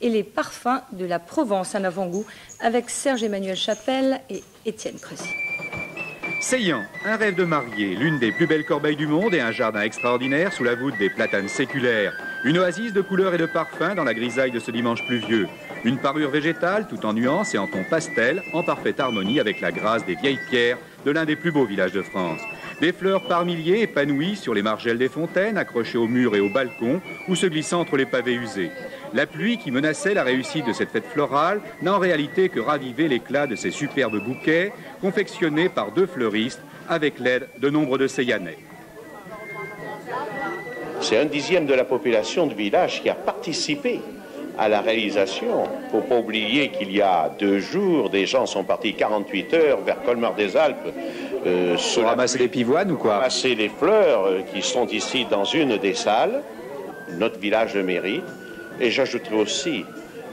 et les parfums de la Provence, un avant-goût avec Serge-Emmanuel Chapelle et Étienne Creusy. Seillant, un rêve de mariée, l'une des plus belles corbeilles du monde et un jardin extraordinaire sous la voûte des platanes séculaires. Une oasis de couleurs et de parfums dans la grisaille de ce dimanche pluvieux. Une parure végétale tout en nuances et en ton pastel, en parfaite harmonie avec la grâce des vieilles pierres de l'un des plus beaux villages de France. Des fleurs par milliers épanouies sur les margelles des fontaines, accrochées aux murs et aux balcons ou se glissant entre les pavés usés. La pluie qui menaçait la réussite de cette fête florale n'a en réalité que ravivé l'éclat de ces superbes bouquets confectionnés par 2 fleuristes avec l'aide de nombre de Seillanais. C'est 1/10 de la population du village qui a participé à la réalisation. Il ne faut pas oublier qu'il y a 2 jours, des gens sont partis 48 heures vers Colmar-des-Alpes pour ramasser les pivoines ou quoi? Ramasser les fleurs qui sont ici dans une des salles, notre village le mérite. Et j'ajouterai aussi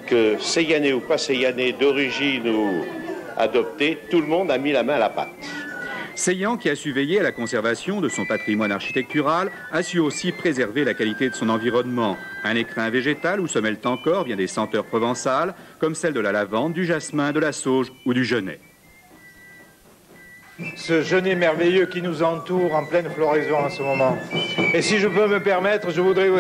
que Seillanais ou pas Seillanais, d'origine ou adopté, tout le monde a mis la main à la pâte. Seillant, qui a su veiller à la conservation de son patrimoine architectural, a su aussi préserver la qualité de son environnement. Un écrin végétal où se mêlent encore bien des senteurs provençales, comme celles de la lavande, du jasmin, de la sauge ou du genêt. Ce genêt merveilleux qui nous entoure en pleine floraison en ce moment. Et si je peux me permettre, je voudrais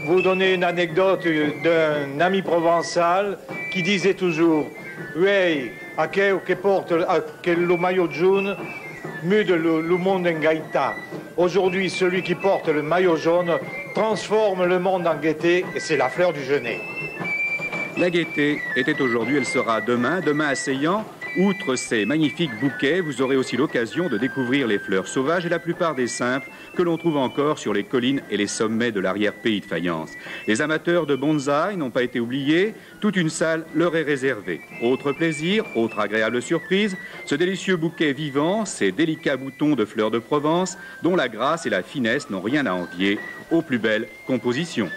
vous donner une anecdote d'un ami provençal qui disait toujours « Oui, a che porte le maillot jaune, mude le monde en gaïta ». Aujourd'hui, celui qui porte le maillot jaune transforme le monde en gaieté et c'est la fleur du genêt. La gaieté était aujourd'hui, elle sera demain. Demain à Seillant, outre ces magnifiques bouquets, vous aurez aussi l'occasion de découvrir les fleurs sauvages et la plupart des simples que l'on trouve encore sur les collines et les sommets de l'arrière-pays de Fayence. Les amateurs de bonsaï n'ont pas été oubliés, toute une salle leur est réservée. Autre plaisir, autre agréable surprise, ce délicieux bouquet vivant, ces délicats boutons de fleurs de Provence, dont la grâce et la finesse n'ont rien à envier aux plus belles compositions.